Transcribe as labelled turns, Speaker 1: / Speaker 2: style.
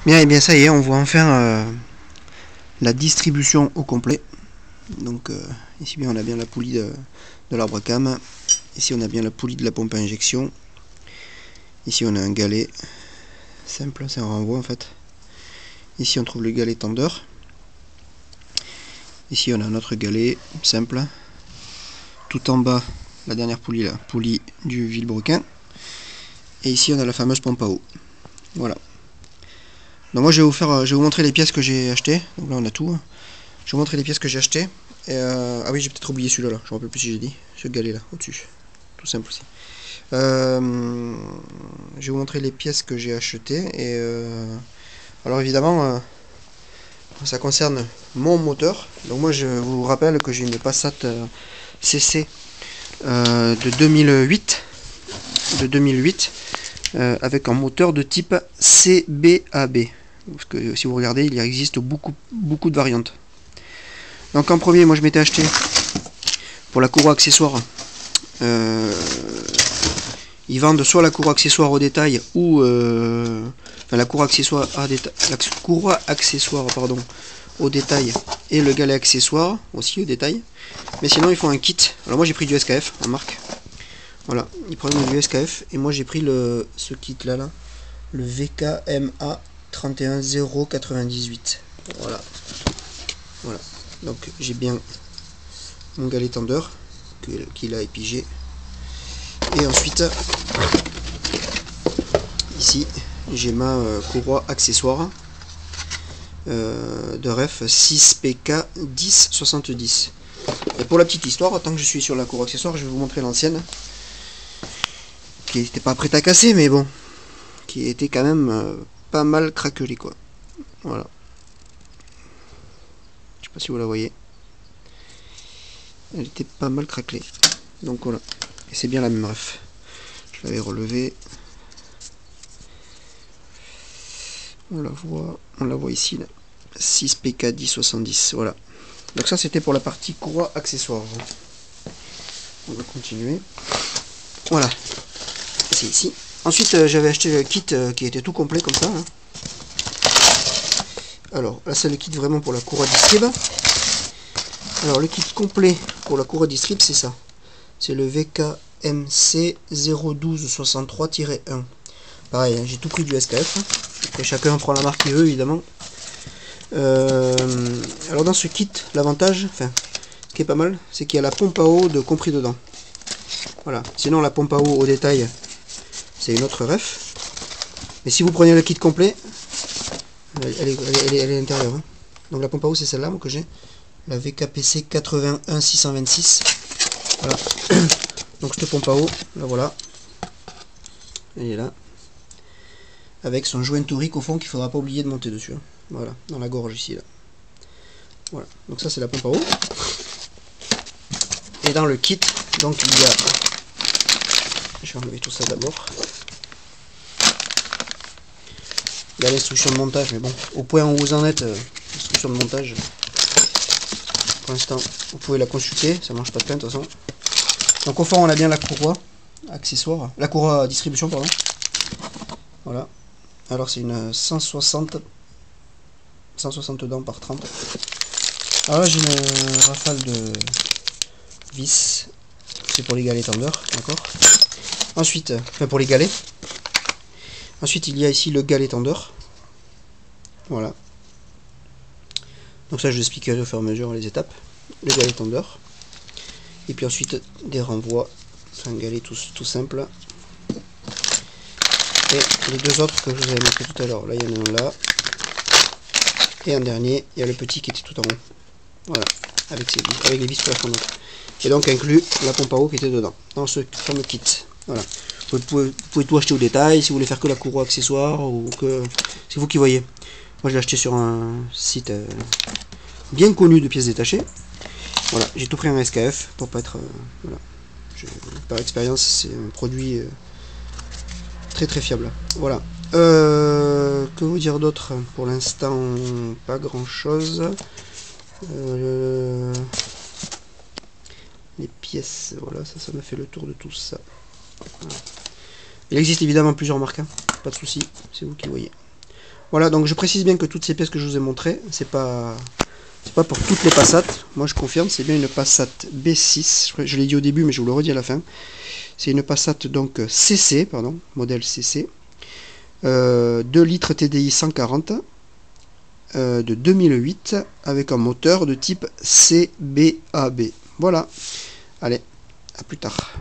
Speaker 1: Bien, et bien ça y est, on voit enfin la distribution au complet. Donc ici bien on a bien la poulie de l'arbre à cam. Ici on a bien la poulie de la pompe à injection. Ici on a un galet simple, c'est un renvoi en fait. Ici on trouve le galet tendeur. Ici on a un autre galet simple. Tout en bas, la dernière poulie, la poulie du vilebrequin. Et ici on a la fameuse pompe à eau. Voilà. Donc moi je vais vous montrer les pièces que j'ai achetées. Donc là on a tout. Je vais vous montrer les pièces que j'ai achetées. Et ah oui, j'ai peut-être oublié celui-là, là. Je ne me rappelle plus si j'ai dit. Ce galet là, au-dessus. Tout simple aussi. Je vais vous montrer les pièces que j'ai achetées. Et alors évidemment, ça concerne mon moteur. Donc moi je vous rappelle que j'ai une Passat CC de 2008. Avec un moteur de type CBAB. Parce que si vous regardez, il existe beaucoup de variantes. Donc en premier, moi je m'étais acheté pour la courroie accessoire. Ils vendent soit la courroie accessoire au détail ou enfin la courroie accessoire pardon, au détail et le galet accessoire aussi au détail. Mais sinon ils font un kit. Alors moi j'ai pris du SKF en marque. Voilà, ils prennent du SKF et moi j'ai pris ce kit là, le VKMA 31098. Voilà. Voilà. Donc j'ai bien mon galet tendeur qu'il a épigé. Et ensuite ici j'ai ma courroie accessoire de ref 6PK 1070. Et pour la petite histoire, tant que je suis sur la courroie accessoire, je vais vous montrer l'ancienne, qui n'était pas prête à casser, mais bon, qui était quand même pas mal craquelée quoi. Voilà. Je sais pas si vous la voyez. Elle était pas mal craquelée. Donc voilà. Et c'est bien la même ref. Je l'avais relevée. On la voit ici là. 6PK 1070. Voilà. Donc ça c'était pour la partie courroie accessoire. On va continuer. Voilà. C'est ici. Ensuite j'avais acheté le kit qui était tout complet comme ça. Hein. Alors là c'est le kit vraiment pour la courroie distrib. Alors le kit complet pour la courroie distrib c'est ça. C'est le VKMC 01263-1. Pareil, hein, j'ai tout pris du SKF. Après, chacun prend la marque qu'il veut évidemment. Alors dans ce kit, l'avantage, enfin, ce qui est pas mal, c'est qu'il y a la pompe à eau de compris dedans. Voilà. Sinon la pompe à eau au détail, c'est une autre ref. Mais si vous prenez le kit complet, elle est à l'intérieur. Hein. Donc la pompe à eau c'est celle-là que j'ai. La VKPC 81626. Voilà. Donc cette pompe à eau, là voilà. Elle est là. Avec son joint torique au fond qu'il ne faudra pas oublier de monter dessus. Hein. Voilà, dans la gorge ici. Là. Voilà. Donc ça c'est la pompe à eau. Et dans le kit, donc il y a... Je vais enlever tout ça d'abord. Il y a l'instruction de montage, mais bon, au point où vous en êtes, l'instruction de montage, pour l'instant, vous pouvez la consulter, ça ne mange pas de pain de toute façon. Donc au fond, on a bien la courroie accessoire, la courroie distribution, pardon. Voilà. Alors c'est une 160 dents par 30. Alors là j'ai une rafale de vis, c'est pour les galets tendeurs, d'accord. Ensuite, enfin pour les galets. Ensuite il y a ici le galet tendeur. Voilà. Donc ça je vous expliquerai au fur et à mesure les étapes. Le galet tendeur. Et puis ensuite des renvois. C'est un galet tout simple. Et les deux autres que je vous avais montré tout à l'heure. Là il y en a un là. Et un dernier, il y a le petit qui était tout en haut. Voilà. Avec les vis correspondantes. Et donc inclus la pompe à eau qui était dedans. Dans ce fameux kit. Voilà. Vous pouvez tout acheter au détail si vous voulez faire que la courroie accessoire ou que. C'est vous qui voyez. Moi je l'ai acheté sur un site bien connu de pièces détachées. Voilà, j'ai tout pris en SKF pour pas être. Voilà. Par expérience, c'est un produit très fiable. Voilà. Que vous dire d'autre? Pour l'instant, pas grand chose. Les pièces, voilà, ça m'a fait le tour de tout ça. Voilà. Il existe évidemment plusieurs marques, hein. Pas de souci, c'est vous qui voyez. Voilà, donc je précise bien que toutes ces pièces que je vous ai montrées, c'est pas pour toutes les Passat. Moi je confirme, c'est bien une Passat B6. Je l'ai dit au début, mais je vous le redis à la fin. C'est une Passat donc CC, pardon, modèle CC. 2 litres TDI 140 de 2008 avec un moteur de type CBAB. Voilà. Allez, à plus tard.